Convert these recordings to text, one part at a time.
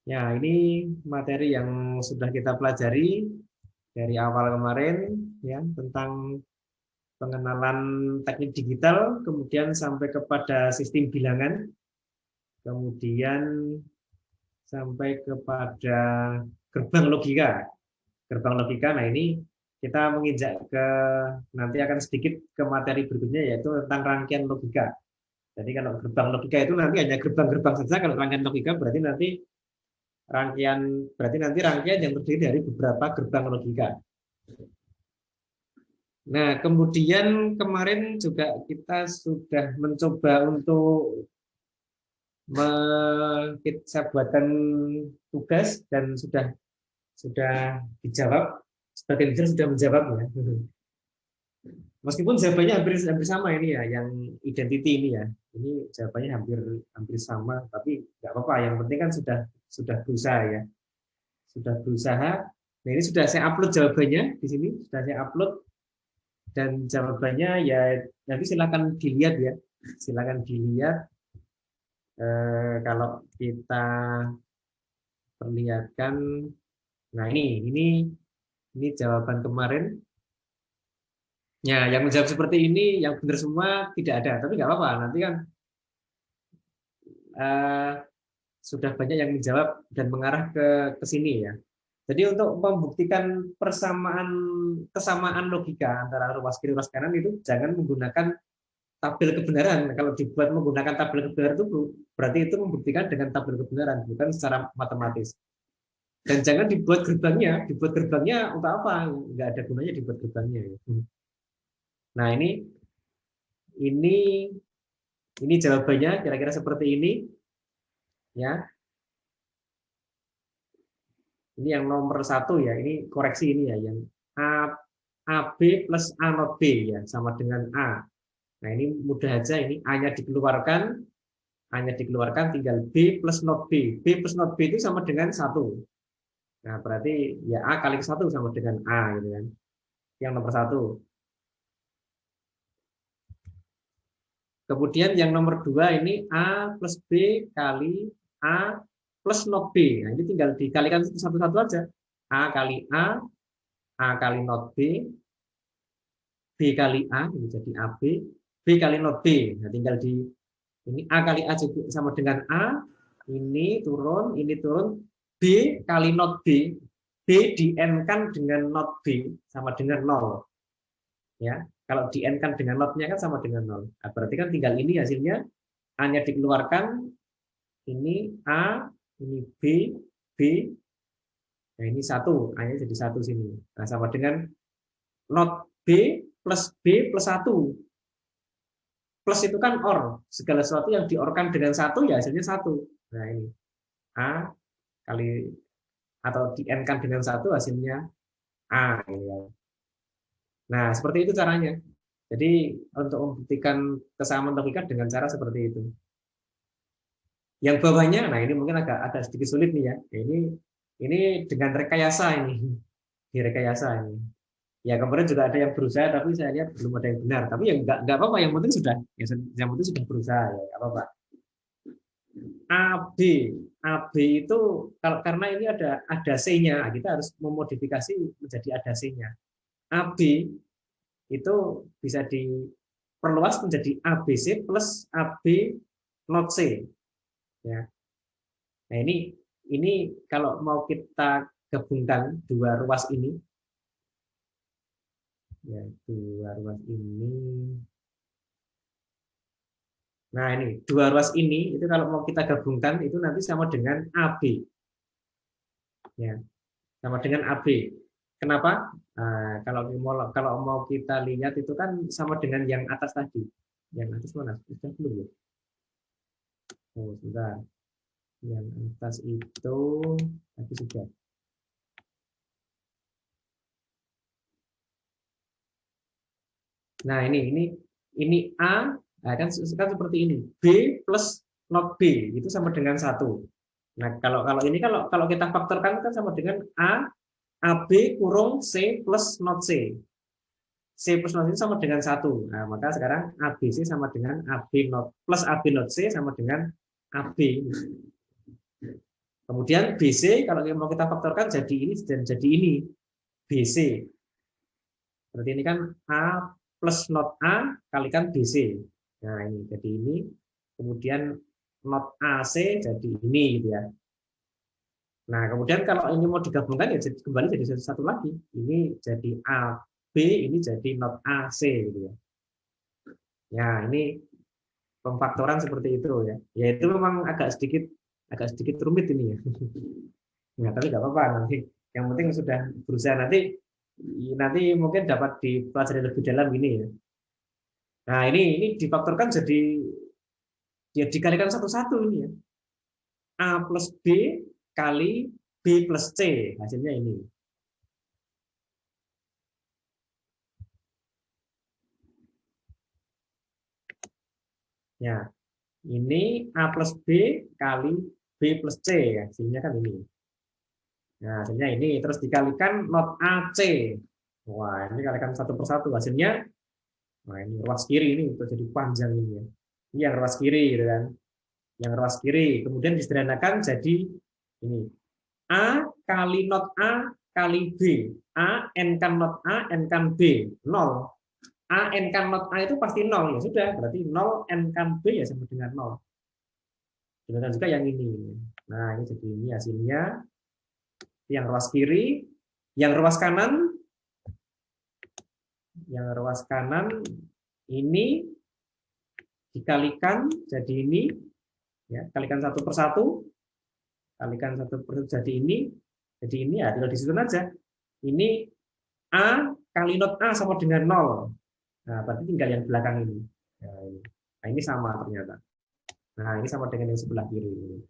Ya, ini materi yang sudah kita pelajari dari awal kemarin ya tentang pengenalan teknik digital, kemudian sampai kepada sistem bilangan, kemudian sampai kepada gerbang logika. Gerbang logika, nah ini kita menginjak ke nanti akan sedikit ke materi berikutnya yaitu tentang rangkaian logika. Jadi kalau gerbang logika itu nanti hanya gerbang-gerbang saja, kalau rangkaian logika berarti nanti rangkaian yang terdiri dari beberapa gerbang logika. Nah, kemudian kemarin juga kita sudah mencoba untuk saya buatkan tugas dan sudah dijawab. Sebagian besar sudah menjawab ya. Meskipun jawabannya hampir hampir sama ini ya, yang identity ini ya. Ini jawabannya hampir hampir sama, tapi nggak apa-apa. Yang penting kan sudah berusaha ya. Sudah berusaha. Nah, ini sudah saya upload jawabannya di sini, sudah saya upload dan jawabannya ya nanti silakan dilihat ya. Silakan dilihat kalau kita perlihatkan. Nah, ini jawaban kemarin. Ya, yang menjawab seperti ini yang benar semua tidak ada, tapi nggak apa-apa. Nanti kan eh, sudah banyak yang menjawab dan mengarah ke sini ya. Jadi untuk membuktikan kesamaan logika antara ruas kiri ruas kanan itu jangan menggunakan tabel kebenaran. Kalau dibuat menggunakan tabel kebenaran itu berarti itu membuktikan dengan tabel kebenaran, bukan secara matematis. Dan jangan dibuat gerbangnya untuk apa? Nggak ada gunanya dibuat gerbangnya. Nah ini ini jawabannya kira-kira seperti ini, ya. Ini yang nomor satu ya. Ini koreksi ini ya, yang A AB plus A not B ya sama dengan A. Nah ini mudah aja, ini A-nya dikeluarkan tinggal B plus not B. B plus not B itu sama dengan satu. Nah berarti ya A kali satu sama dengan A gitu kan. Yang nomor satu. Kemudian yang nomor dua ini A plus B kali A plus not B. Nah, ini tinggal dikalikan satu-satu aja. A kali A kali not B, B kali A, ini jadi AB, B kali not B. Nah, tinggal ini A kali A sama dengan A, ini turun, B kali not B, B di N-kan dengan not B sama dengan 0. Ya, kalau di N-kan dengan not-nya kan sama dengan 0. Nah, berarti kan tinggal ini hasilnya, A-nya dikeluarkan, ini A, ini B, nah ini satu, A-nya jadi satu sini. Nah, sama dengan not B plus satu. Plus itu kan OR. Segala sesuatu yang diorkan dengan satu ya hasilnya satu. Nah ini A kali atau di N kan dengan satu hasilnya A. Nah seperti itu caranya. Jadi untuk membuktikan kesamaan logika dengan cara seperti itu. Yang bawahnya, nah ini mungkin agak sedikit sulit nih ya. Ini dengan rekayasa ini, direkayasa ini. Ya kemarin juga ada yang berusaha, tapi saya lihat belum ada yang benar. Tapi ya nggak apa-apa, yang penting sudah, yang penting sudah berusaha ya, nggak apa-apa. AB, AB itu karena ini ada C-nya, kita harus memodifikasi menjadi ada C-nya. AB itu bisa diperluas menjadi ABC plus AB not C. Ya. Nah ini kalau mau kita gabungkan dua ruas ini, ya dua ruas ini. Nah ini dua ruas ini itu kalau mau kita gabungkan itu nanti sama dengan AB. Ya, sama dengan AB. Kenapa? Nah, kalau mau kita lihat itu kan sama dengan yang atas tadi. Yang atas mana? Sudah belum ya? Oh, sudah. Yang atas itu tadi sudah. Nah, ini A, nah, kan seperti ini. B plus not B itu sama dengan satu. Nah, kalau ini kalau kita faktorkan kan sama dengan A AB kurung C plus not C. C plus not C sama dengan satu. Nah, maka sekarang ABC sama dengan AB not plus AB not C sama dengan AB. Kemudian BC, kalau mau kita faktorkan jadi ini dan jadi ini. BC. Berarti ini kan A plus not A kalikan BC. Nah, ini jadi ini. Kemudian not AC jadi ini gitu ya. Nah, kemudian kalau ini mau digabungkan ya kembali jadi satu lagi. Ini jadi AB, ini jadi not AC gitu ya. Ya, ini pemfaktoran seperti itu ya. Ya itu memang agak sedikit rumit ini ya. Ya, tapi nggak apa-apa nanti. Yang penting sudah berusaha nanti mungkin dapat dipelajari lebih dalam ini ya. Nah, ini difaktorkan jadi ya dikalikan satu-satu ini ya. A plus B kali B plus C. Hasilnya ini. Ya, ini A plus B kali B plus C. Hasilnya kan ini. Nah, hasilnya ini. Terus dikalikan not AC. Wah, ini kalikan satu persatu. Hasilnya, nah ini ruas kiri ini untuk jadi panjang ini ya. Ini yang ruas kiri gitu kan. Yang ruas kiri. Kemudian disederhanakan jadi ini. A kali not A kali B. A n kan not A n kan B. 0. A n kan not A itu pasti 0. Ya sudah, berarti 0 n kan B ya sama dengan 0. Demikian juga yang ini. Nah, ini jadi ini hasilnya. Yang ruas kiri. Yang ruas kanan. Yang ruas kanan ini dikalikan jadi ini. Ya, kalikan satu per satu. Kalikan satu per satu jadi ini. Jadi ini ya tinggal disusun aja. Ini A kali not A sama dengan 0. Nah, berarti tinggal yang belakang ini. Nah, ini sama ternyata. Nah, ini sama dengan yang sebelah kiri.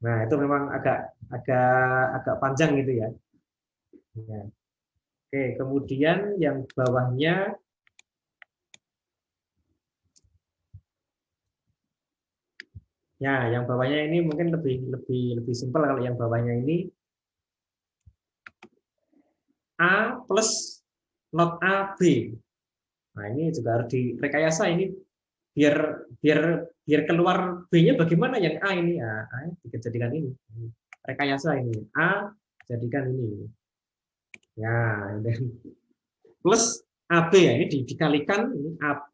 Nah, itu memang agak agak agak panjang gitu ya. Ya. Oke, kemudian yang bawahnya ya, yang bawahnya ini mungkin lebih lebih lebih simpel kalau yang bawahnya ini A plus not A B. Nah, ini juga harus direkayasa ini biar biar biar keluar B-nya bagaimana yang A ini A dijadikan ini rekayasa ini A jadikan ini ya dan plus AB ya ini dikalikan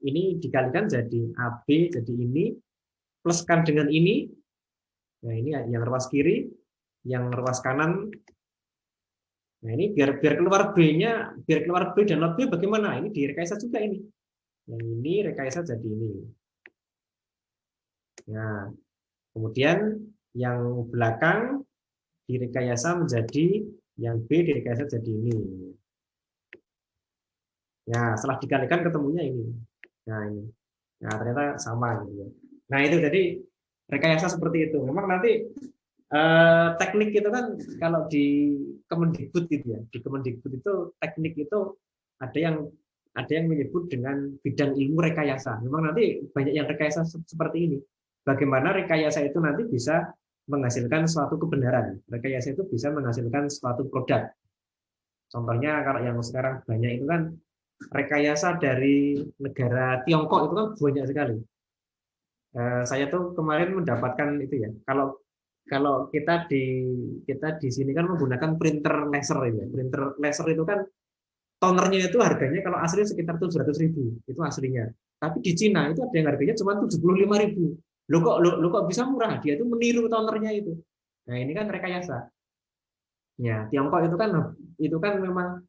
ini dikalikan jadi AB jadi ini pluskan dengan ini nah ini yang ruas kiri yang ruas kanan nah ini biar keluar B-nya biar keluar B dan not B bagaimana ini direkayasa juga ini yang ini rekayasa jadi ini. Nah, kemudian yang belakang direkayasa menjadi yang B direkayasa jadi ini. Ya, setelah dikalikan ketemunya ini. Nah, ini. Nah, ternyata sama gitu ya. Nah, itu jadi rekayasa seperti itu. Memang nanti teknik itu kan kalau di Kemendikbud gitu ya. Di Kemendikbud itu teknik itu ada yang menyebut dengan bidang ilmu rekayasa. Memang nanti banyak yang rekayasa seperti ini. Bagaimana rekayasa itu nanti bisa menghasilkan suatu kebenaran. Rekayasa itu bisa menghasilkan suatu produk. Contohnya kalau yang sekarang banyak itu kan rekayasa dari negara Tiongkok itu kan banyak sekali. Saya tuh kemarin mendapatkan itu ya. Kalau kalau kita di sini kan menggunakan printer laser ya. Printer laser itu kan tonernya itu harganya kalau asli sekitar 700.000 itu aslinya. Tapi di Cina itu ada yang harganya cuma 75.000. Lo kok bisa murah? Dia itu meniru tonernya itu. Nah ini kan rekayasa. Ya Tiongkok itu kan memang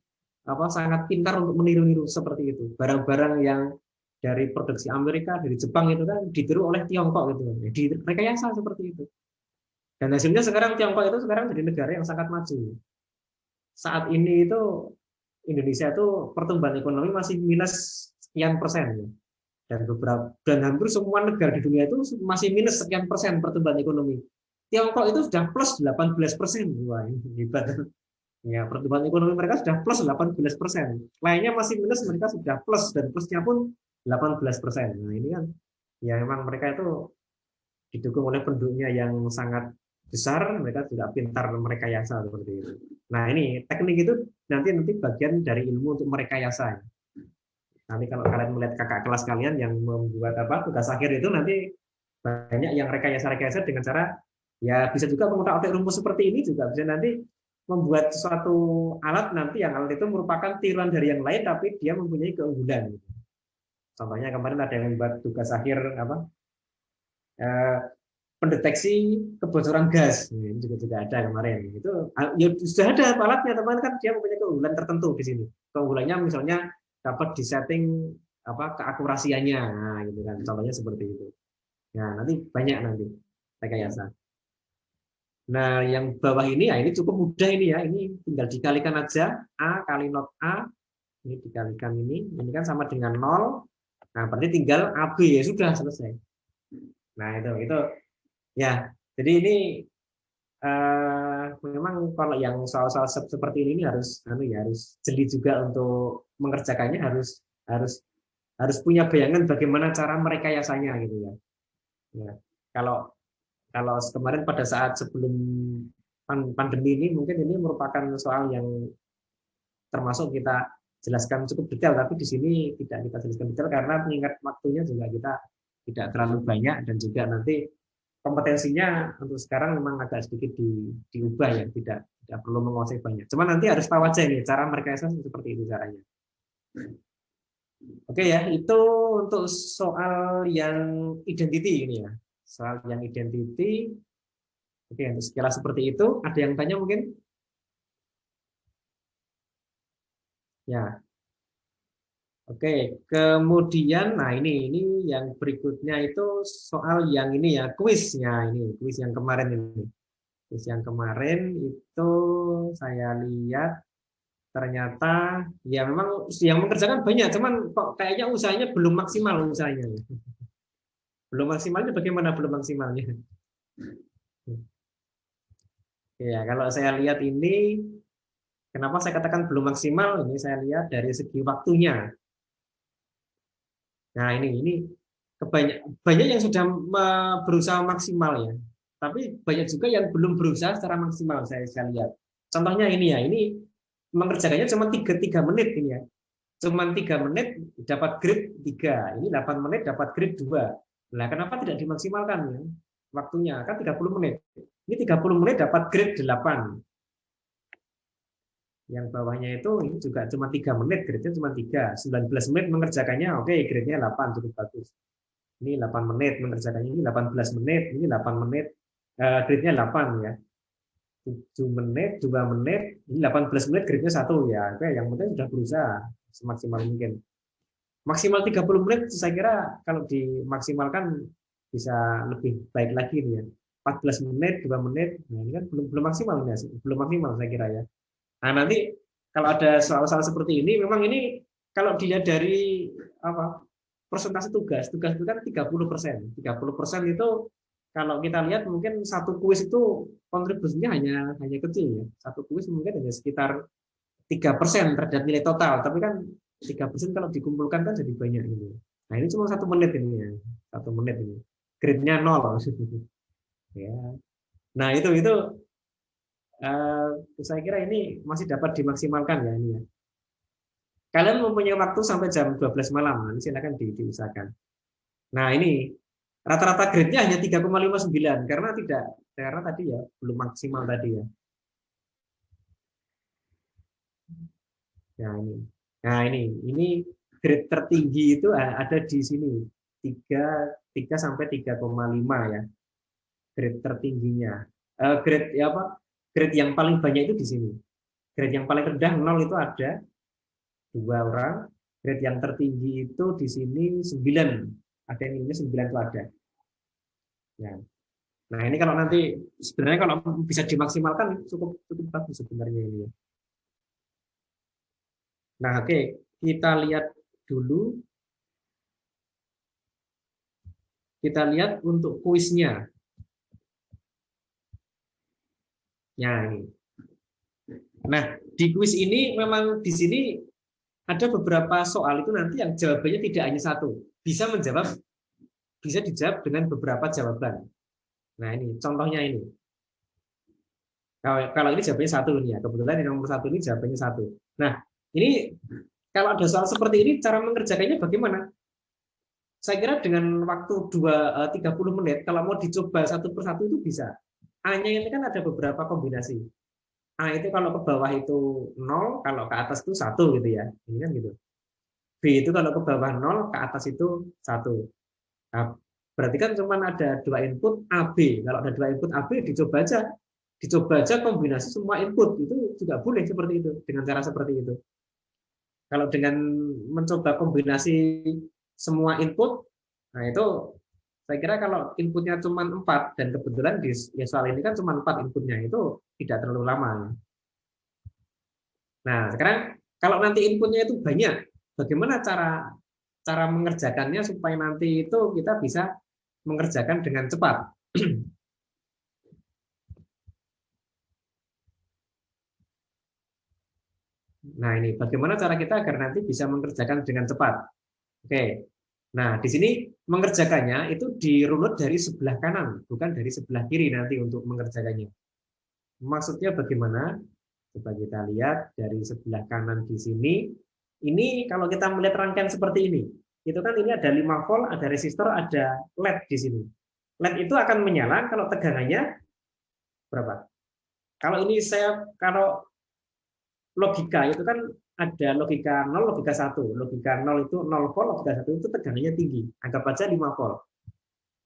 apa sangat pintar untuk meniru-niru seperti itu. Barang-barang yang dari produksi Amerika, dari Jepang itu kan ditiru oleh Tiongkok gitu. Jadi rekayasa seperti itu. Dan hasilnya sekarang Tiongkok itu sekarang jadi negara yang sangat maju. Saat ini itu Indonesia itu pertumbuhan ekonomi masih minus sekian persen ya. Dan hampir semua negara di dunia itu masih minus sekian persen pertumbuhan ekonomi. Tiongkok itu sudah plus 18%. Wah, ini hebat. Ya, pertumbuhan ekonomi mereka sudah plus 18%. Lainnya masih minus, mereka sudah plus dan plusnya pun 18%. Nah, ini kan ya memang mereka itu didukung oleh penduduknya yang sangat besar, mereka juga pintar merekayasa seperti itu. Nah, ini teknik itu nanti bagian dari ilmu untuk merekayasa. Nanti kalau kalian melihat kakak kelas kalian yang membuat tugas akhir itu nanti banyak yang rekayasa-rekayasa dengan cara Ya bisa juga mengutak-atik rumus seperti ini juga bisa nanti membuat suatu alat nanti yang alat itu merupakan tiruan dari yang lain tapi dia mempunyai keunggulan. Contohnya kemarin ada yang membuat tugas akhir apa eh, pendeteksi kebocoran gas, ini juga ada kemarin. Itu ya sudah ada alatnya teman kan dia mempunyai keunggulan tertentu di sini. Keunggulannya misalnya dapat disetting apa keakurasiannya, nah, gitu kan. Contohnya seperti itu. Nah nanti banyak nanti rekayasa. Nah, yang bawah ini ya ini cukup mudah ini ya. Ini tinggal dikalikan aja A kali not A. Ini dikalikan ini kan sama dengan 0. Nah, berarti tinggal AB ya sudah selesai. Nah, itu ya. Jadi ini memang kalau yang soal-soal seperti ini harus harus jeli juga untuk mengerjakannya harus harus harus punya bayangan bagaimana cara merekayasanya gitu ya. Ya. Kalau kalau kemarin pada saat sebelum pandemi ini mungkin ini merupakan soal yang termasuk kita jelaskan cukup detail, tapi di sini tidak kita jelaskan detail karena mengingat waktunya juga kita tidak terlalu banyak dan juga nanti kompetensinya untuk sekarang memang agak sedikit diubah ya, tidak perlu menguasai banyak. Cuma nanti harus tahu aja nih cara mereka seperti itu caranya. Oke ya, itu untuk soal yang identity ini ya. Soal yang identity. Oke, untuk sekilas seperti itu. Ada yang tanya mungkin? Ya, oke. Kemudian, nah ini yang berikutnya itu soal yang ini ya, kuisnya ini, kuis yang kemarin ini. Kuis yang kemarin itu saya lihat ternyata ya memang yang mengerjakan banyak, cuman kok kayaknya usahanya belum maksimal usahanya. Belum maksimalnya bagaimana belum maksimalnya? Ya, kalau saya lihat ini kenapa saya katakan belum maksimal? Ini saya lihat dari segi waktunya. Nah, ini banyak yang sudah berusaha maksimal ya. Tapi banyak juga yang belum berusaha secara maksimal saya lihat. Contohnya ini ya, ini mengerjakannya cuma 3 menit ini ya. Cuma 3 menit dapat grade 3. Ini 8 menit dapat grade 2. Nah, kenapa tidak dimaksimalkan ya? Waktunya kan 30 menit. Ini 30 menit dapat grade 8. Yang bawahnya itu ini juga cuma 3 menit, grade-nya cuma 3. 19 menit mengerjakannya, oke, grade-nya 8, cukup bagus. Ini 8 menit mengerjakannya, ini 18 menit, ini 8 menit, grade-nya 8 ya. 7 menit, 2 menit, ini 18 menit, grade-nya 1 ya. Oke, yang penting sudah berusaha semaksimal mungkin. Maksimal 30 menit saya kira kalau dimaksimalkan bisa lebih baik lagi nih ya. 14 menit, 2 menit, nah ini kan belum maksimal ya, belum maksimal saya kira ya. Nah, nanti kalau ada soal-soal seperti ini, memang ini kalau dilihat dari apa persentase tugas itu kan 30%. 30% itu kalau kita lihat mungkin satu kuis itu kontribusinya hanya kecil ya. Satu kuis mungkin hanya sekitar 3% terhadap nilai total, tapi kan 3% kalau dikumpulkan kan jadi banyak gitu. Nah, ini cuma 1 menit ini ya. 1 menit ini. Grade-nya 0. Ya. Nah, itu saya kira ini masih dapat dimaksimalkan ya ini ya. Kalian mempunyai waktu sampai jam 12 malam, nanti silakan diusahakan. Nah ini rata-rata grade-nya hanya 3,59 karena tadi ya belum maksimal tadi ya. Nah ini grade tertinggi itu ada di sini 3 sampai 3,5 ya grade tertingginya. Grade ya apa? Grade yang paling banyak itu di sini. Grade yang paling rendah 0 itu ada 2 orang. Grade yang tertinggi itu di sini 9. Ada yang nilainya 9 itu ada. Ya. Nah ini kalau nanti sebenarnya kalau bisa dimaksimalkan cukup bagus sebenarnya ini. Nah oke, kita lihat dulu. Kita lihat untuk kuisnya. Ya ini. Nah di kuis ini memang di sini ada beberapa soal itu nanti yang jawabannya tidak hanya satu, bisa dijawab dengan beberapa jawaban. Nah ini contohnya ini. Kalau ini jawabannya satu nih ya, kebetulan yang nomor 1 ini jawabannya 1. Nah ini kalau ada soal seperti ini, cara mengerjakannya bagaimana? Saya kira dengan waktu 30 menit, kalau mau dicoba satu persatu itu bisa. A-nya ini kan ada beberapa kombinasi. A itu kalau ke bawah itu 0, kalau ke atas itu 1 gitu ya. Ini kan gitu. B itu kalau ke bawah 0, ke atas itu 1. Nah, berarti kan cuma ada 2 input A, B. Kalau ada 2 input A, B, dicoba aja. Dicoba aja kombinasi semua input. Itu juga boleh seperti itu, dengan cara seperti itu. Kalau dengan mencoba kombinasi semua input, nah itu saya kira kalau inputnya cuma 4, dan kebetulan di ya soal ini kan cuma 4 inputnya, itu tidak terlalu lama. Nah, sekarang kalau nanti inputnya itu banyak, bagaimana cara cara mengerjakannya supaya nanti itu kita bisa mengerjakan dengan cepat? Nah, ini bagaimana cara kita agar nanti bisa mengerjakan dengan cepat? Oke. Nah, di sini mengerjakannya itu dirunut dari sebelah kanan, bukan dari sebelah kiri nanti untuk mengerjakannya. Maksudnya bagaimana? Coba kita lihat dari sebelah kanan di sini. Ini kalau kita melihat rangkaian seperti ini, itu kan ini ada 5 volt, ada resistor, ada LED di sini. LED itu akan menyala kalau tegangannya berapa? Kalau ini kalau logika itu kan ada logika 0, logika 1. Logika 0 itu 0 volt, logika 1 itu tegangannya tinggi. Anggap aja 5 volt.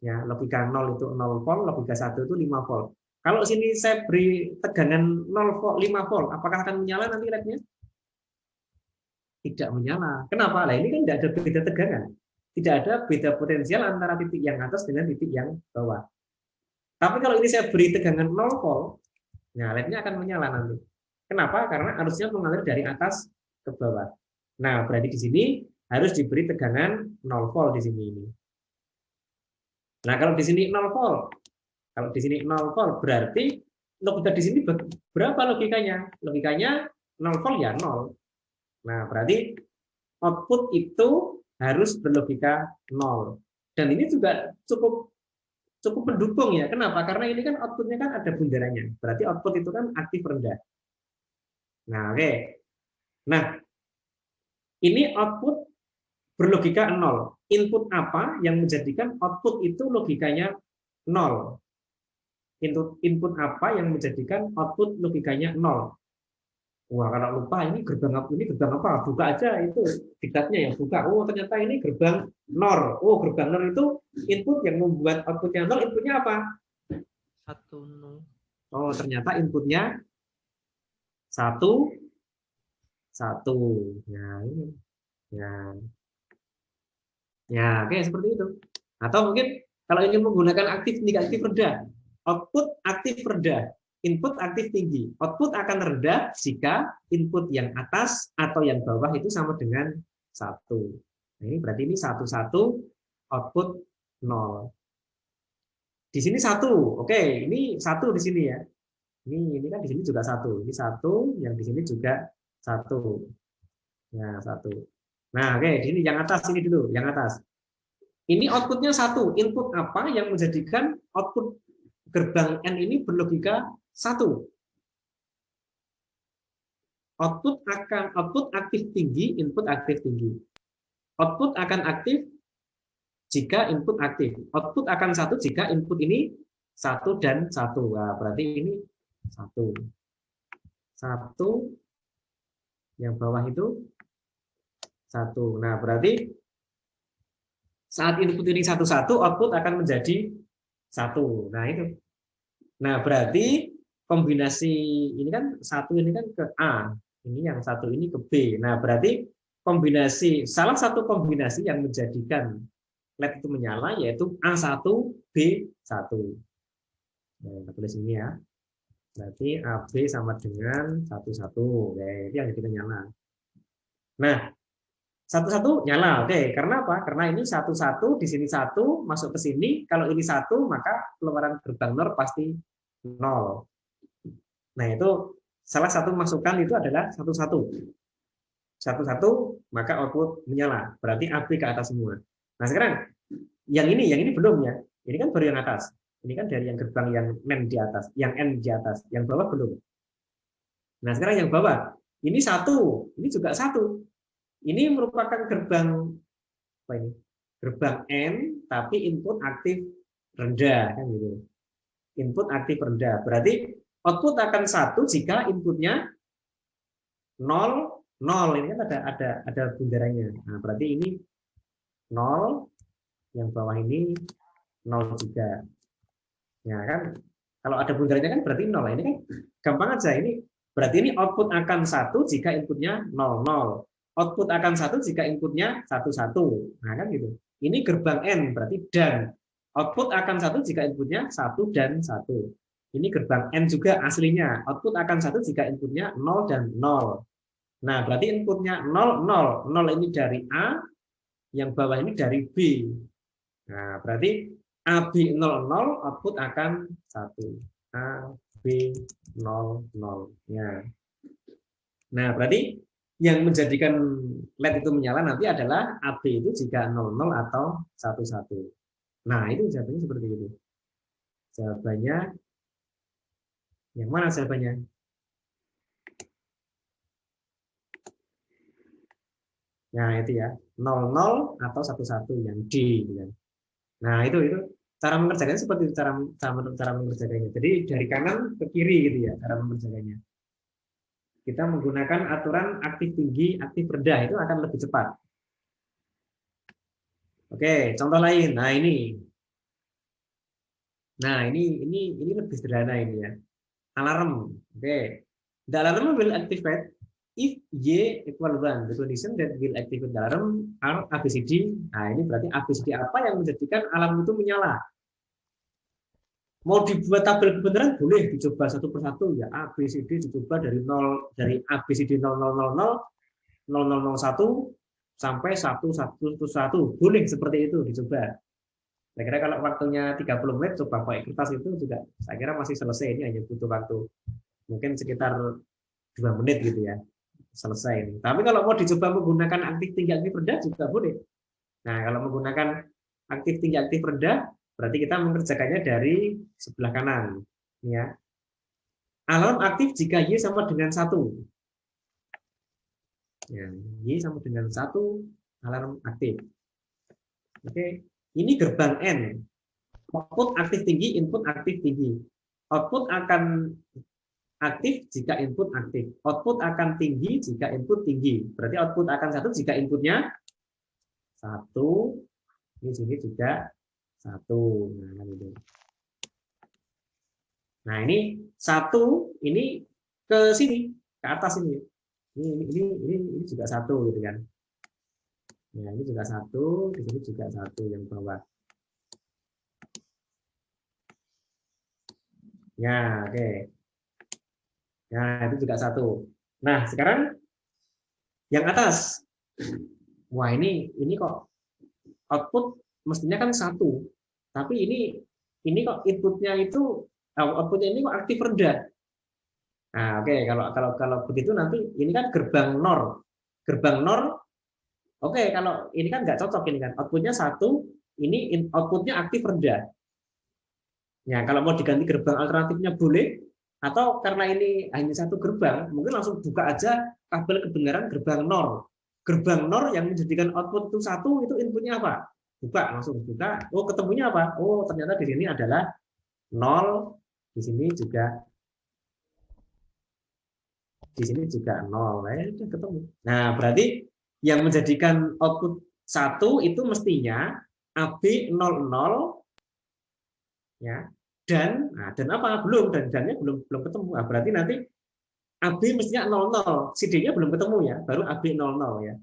Ya, logika 0 itu 0 volt, logika 1 itu 5 volt. Kalau sini saya beri tegangan 0 volt, 5 volt, apakah akan menyala nanti LED-nya? Tidak menyala. Kenapa? Nah, ini kan tidak ada beda tegangan. Tidak ada beda potensial antara titik yang atas dengan titik yang bawah. Tapi kalau ini saya beri tegangan 0 volt, nah LED-nya akan menyala nanti. Kenapa? Karena arusnya mengalir dari atas ke bawah. Nah, berarti di sini harus diberi tegangan 0 volt di sini ini. Nah, kalau di sini 0 volt, kalau di sini 0 volt berarti logika di sini berapa logikanya? Logikanya 0 volt ya 0. Nah, berarti output itu harus berlogika 0. Dan ini juga cukup cukup mendukung ya. Kenapa? Karena ini kan outputnya kan ada bundarannya. Berarti output itu kan aktif rendah. Nah, oke. Nah, ini output berlogika 0. Input apa yang menjadikan output itu logikanya 0? Input apa yang menjadikan output logikanya 0? Wah, kalau lupa ini gerbang apa? Buka aja itu diktatnya ya, buka. Oh, ternyata ini gerbang NOR. Oh, gerbang NOR itu input yang membuat outputnya 0, inputnya apa? 1. Oh, ternyata inputnya 1 1. Ya, ini. Ya. Ya, oke seperti itu. Atau mungkin kalau ingin menggunakan aktif negatif rendah, output aktif rendah, input aktif tinggi. Output akan rendah jika input yang atas atau yang bawah itu sama dengan 1. Nah, ini berarti ini 1 1, output 0. Di sini 1. Oke, ini 1 di sini ya. Ini kan di sini juga 1. Ini 1, yang di sini juga 1. Ya, 1. Nah, oke, di sini yang atas ini dulu, yang atas. Ini outputnya 1. Input apa yang menjadikan output gerbang N ini berlogika 1? Output aktif tinggi, input aktif tinggi. Output akan aktif jika input aktif. Output akan 1 jika input ini 1 dan 1. Nah, berarti ini 1. 1, yang bawah itu 1. Nah, berarti saat input ini 1 1, output akan menjadi 1. Nah, itu. Nah, berarti kombinasi ini kan 1 ini kan ke A, ini yang 1 ini ke B. Nah, berarti kombinasi salah satu kombinasi yang menjadikan LED itu menyala yaitu A1 B1. Nah, kita tulis ini ya. Berarti AB sama dengan 1 1. Oke, itu yang jadi menyala. Nah, 1 1 nyala. Oke, karena apa? Karena ini 1 1, di sini 1 masuk ke sini, kalau ini 1 maka keluaran gerbang NOR pasti 0. Nah, itu salah satu masukan itu adalah 1 1. 1 1 maka output menyala. Berarti AB ke atas semua. Nah, sekarang yang ini belum ya. Ini kan baru yang atas. Ini kan dari yang gerbang yang N di atas, yang N di atas, yang bawah belum. Nah, sekarang yang bawah. Ini 1, ini juga 1. Ini merupakan gerbang apa ini? Gerbang N tapi input aktif rendah kan gitu. input aktif rendah. Berarti output akan 1 jika inputnya 0, 0. Ini kan ada bundarannya. Nah, berarti ini 0, yang bawah ini 0 juga. Ya kan? Kalau ada bundarannya kan berarti 0. Ini kan gampang aja. Ini berarti ini output akan 1 jika inputnya 0, 0. Output akan 1 jika inputnya 1, 1. Nah, kan gitu. Ini gerbang N, berarti dan. Output akan 1 jika inputnya 1 dan 1. Ini gerbang N juga aslinya. Output akan 1 jika inputnya 0 dan 0. Nah, berarti inputnya 0, 0. 0 ini dari A, yang bawah ini dari B. Nah, berarti AB00 output akan 1. AB00. Ya. Nah, berarti yang menjadikan LED itu menyala nanti adalah AB itu jika 00 atau 11. Nah, itu jawabannya seperti itu. Jawabannya yang mana jawabannya? Nah, itu ya. 00 atau 11 yang D gitu kan. Nah, itu cara mengerjakannya seperti itu, cara mengerjakannya. Jadi dari kanan ke kiri gitu ya cara mengerjakannya. Kita menggunakan aturan aktif tinggi, aktif rendah itu akan lebih cepat. Oke, contoh lain. Nah, ini. Nah, ini lebih sederhana ini ya. Alarm. Oke. The alarm will activate if Y equal 1. The condition that will activate the alarm are ABCD. Nah, ini berarti ABCD apa yang menjadikan alarm itu menyala? Mau dibuat tabel kebenaran boleh dicoba satu persatu ya. A, B, C, D dicoba dari 0, dari A, B, C, D 0000 sampai 111. Boleh seperti itu dicoba. Saya kira kalau waktunya 30 menit coba pakai kertas itu juga saya kira masih selesai. Ini hanya butuh waktu mungkin sekitar 2 menit gitu ya. Selesai ini. Tapi kalau mau dicoba menggunakan aktif tinggi aktif rendah juga boleh. Nah, kalau menggunakan aktif tinggi aktif rendah berarti kita mengerjakannya dari sebelah kanan ya. Alarm aktif jika Y sama dengan 1. Ya, Y sama dengan 1 alarm aktif. Oke, ini gerbang N. Output aktif tinggi, input aktif tinggi. Output akan aktif jika input aktif. Output akan tinggi jika input tinggi. Berarti output akan 1 jika inputnya 1. Ini sini juga 1. Nah, ini 1 ini ke sini, ke atas ini. Ini juga 1 gitu kan. Ya, ini juga 1, di sini juga 1 yang bawah. Ya, oke. Nah, itu juga 1. Nah, sekarang yang atas. Wah, ini kok output mestinya kan 1. Tapi ini kok inputnya itu outputnya ini kok aktif rendah. Nah, oke, kalau begitu nanti ini kan gerbang NOR. Gerbang NOR, oke, kalau ini kan nggak cocok ini kan. Outputnya 1, ini outputnya aktif rendah. Ya, kalau mau diganti gerbang alternatifnya boleh, atau karena ini hanya 1 gerbang, mungkin langsung buka aja tabel kebenaran gerbang NOR. Gerbang NOR yang menjadikan output itu 1, itu inputnya apa? Buka, langsung buka. Oh, ketemunya apa? Oh, ternyata di sini adalah 0, di sini juga 0. Udah ketemu. Nah, berarti yang menjadikan output 1 itu mestinya AB00 ya. Dan apa? Belum, dannya belum ketemu. Nah, berarti nanti AB mestinya 00, CD-nya belum ketemu ya, baru AB00 ya.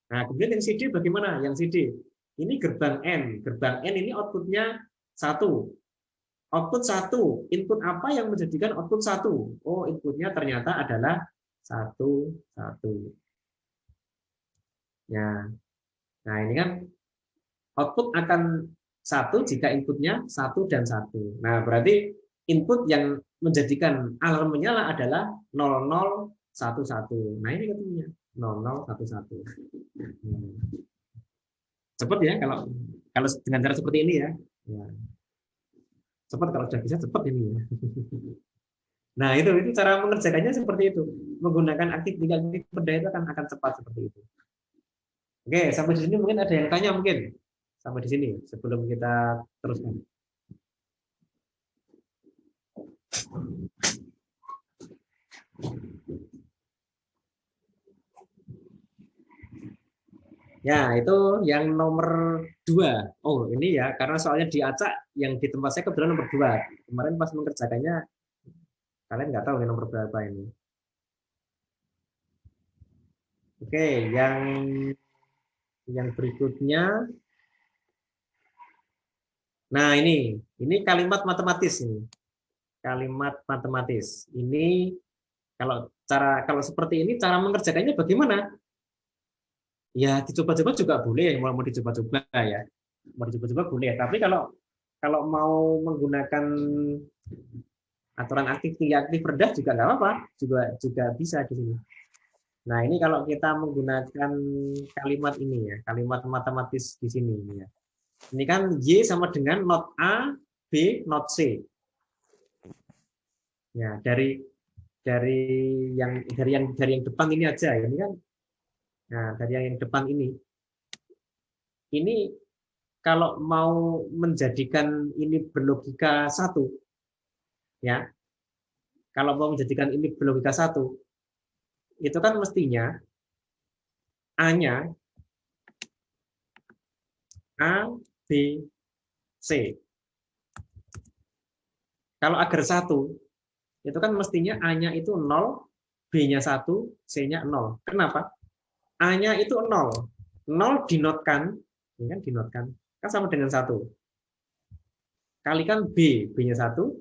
Nah, kemudian yang CD bagaimana? Yang CD ini gerbang N. Gerbang N ini outputnya 1. Output 1. Input apa yang menjadikan output 1? Oh, inputnya ternyata adalah 1, 1. Ya. Nah, ini kan output akan 1 jika inputnya 1 dan 1. Nah, berarti input yang menjadikan alarm menyala adalah 0011. Nah, ini ketemunya 0011. Cepat ya kalau dengan cara seperti ini ya. Ya. Cepat kalau sudah bisa cepat ini ya. Nah, itu cara mengerjakannya seperti itu. Menggunakan aktif tinggal aktif benda itu akan cepat seperti itu. Oke, sampai di sini mungkin ada yang tanya mungkin. Sampai di sini sebelum kita teruskan. Ya, itu yang nomor 2. Oh, ini ya, karena soalnya di acak yang di tempat saya kebetulan nomor 2. Kemarin pas mengerjakannya, kalian nggak tahu ini nomor berapa ini. Oke, yang berikutnya. Nah, ini kalimat matematis ini. Kalimat matematis. Ini kalau seperti ini cara mengerjakannya bagaimana? Ya, dicoba-coba juga boleh, mau dicoba-coba ya. Mau dicoba-coba boleh, tapi kalau mau menggunakan aturan aktif tinggi aktif rendah juga nggak apa-apa, juga bisa di sini. Nah, ini kalau kita menggunakan kalimat ini ya, kalimat matematis di sini ya. Ini kan Y sama dengan not A, B, not C. Ya, dari yang depan ini aja. Ini kan, nah dari yang depan ini kalau mau menjadikan ini berlogika satu, ya, kalau mau menjadikan ini berlogika satu, itu kan mestinya A-nya A, B, C. Kalau agar satu, itu kan mestinya A-nya itu 0, B-nya 1, C-nya 0. Kenapa? A-nya itu 0. 0 dinotkan, ini kan dinotkan, kan sama dengan 1. Kalikan B, B-nya 1,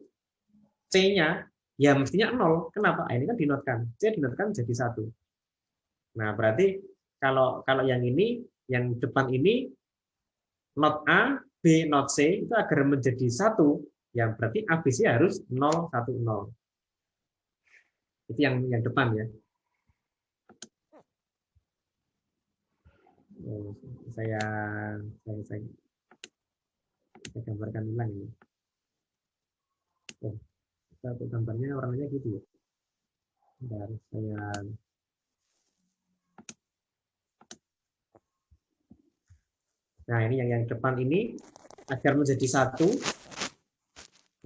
C-nya ya mestinya 0. Kenapa? Ini kan dinotkan. C dinotkan jadi 1. Nah, berarti kalau yang ini, yang depan ini not A, B, not C itu agar menjadi 1, ya berarti ABC harus 0, 1, 0. Itu yang depan ya. Saya, saya gambarkan ulang ini. Oh, gambarnya warnanya gitu ya. Bentar, nah ini yang depan ini agar menjadi 1.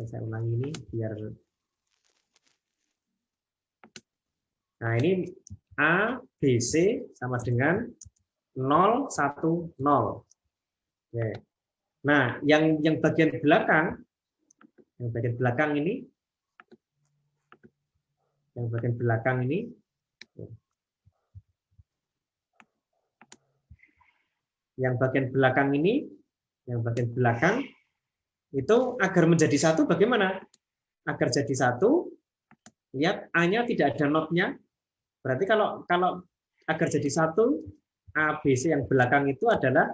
Saya ulangi ini biar. Nah ini A, B, C sama dengan 0, 1, 0. Oke. Nah yang bagian belakang, yang bagian belakang ini, yang bagian belakang ini, yang bagian belakang ini, yang bagian belakang itu agar menjadi 1 bagaimana? Agar jadi 1, lihat A-nya tidak ada notnya. Berarti kalau agar jadi 1, A, B, C yang belakang itu adalah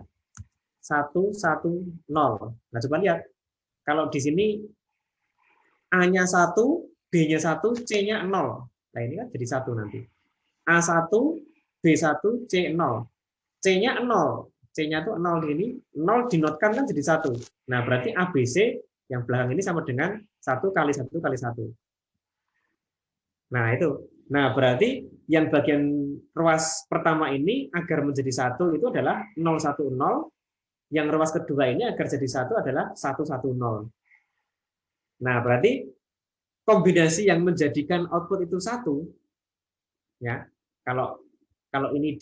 1, 1, 0. Nah, coba lihat. Kalau di sini A-nya 1, B-nya 1, C-nya 0. Nah, ini kan jadi 1 nanti. A1, B1, C0. C-nya 0. C-nya itu 0 di ini. 0 dinotkan kan jadi 1. Nah, berarti ABC yang belakang ini sama dengan 1 kali 1 kali 1. Nah, itu. Nah, berarti yang bagian ruas pertama ini agar menjadi 1 itu adalah 0, 1, 0. Yang ruas kedua ini agar jadi 1 adalah 1, 1, 0. Nah, berarti kombinasi yang menjadikan output itu 1, ya. Kalau kalau ini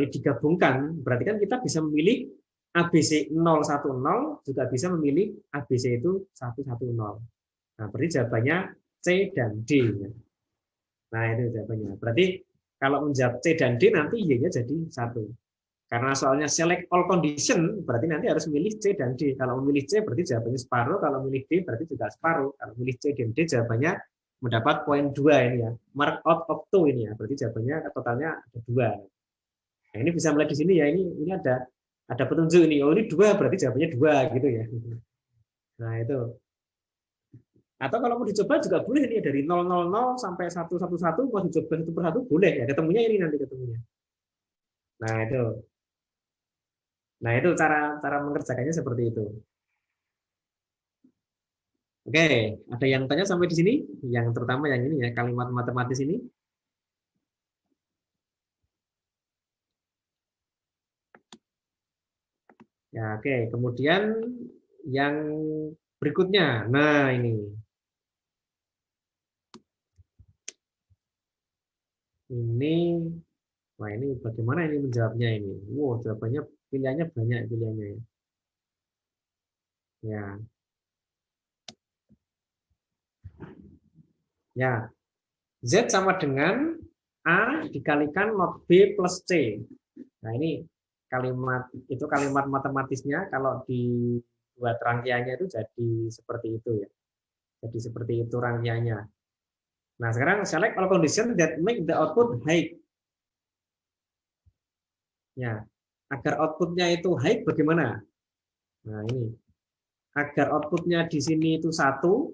digabungkan, berarti kan kita bisa memilih ABC 010 juga bisa memilih ABC itu 110. Nah, berarti jawabannya C dan D. Nah, itu jawabannya. Berarti kalau menjawab C dan D nanti Y-nya jadi 1. Karena soalnya select all condition, berarti nanti harus memilih C dan D. Kalau memilih C berarti jawabannya separuh, kalau memilih D berarti juga separuh. Kalau memilih C dan D jawabannya mendapat poin 2 ini ya. Mark out of 2 ini ya. Berarti jawabannya totalnya ada 2. Nah, ini bisa melihat di sini ya, ini ada petunjuk ini. Oh, ini 2 berarti jawabannya 2 gitu ya. Nah, itu. Atau kalau mau dicoba juga boleh nih dari 000 sampai 111 mau dicoba satu persatu boleh ya. Ketemunya ini nanti ketemunya. Nah, itu. Nah, itu cara cara mengerjakannya seperti itu. Oke, ada yang tanya sampai di sini? Yang terutama yang ini ya, kalimat matematis ini. Ya, oke. Kemudian yang berikutnya. Nah, ini. Ini, wah ini bagaimana ini menjawabnya ini? Wow, jawabannya pilihannya banyak pilihannya ya. Ya, ya. Z sama dengan A dikalikan not B plus C. Nah, ini kalimat matematisnya kalau dibuat rangkaiannya itu jadi seperti itu ya. Jadi seperti itu rangkaiannya. Nah, sekarang select all condition that make the output high. Ya, agar outputnya itu high bagaimana? Nah, ini agar outputnya di sini itu satu.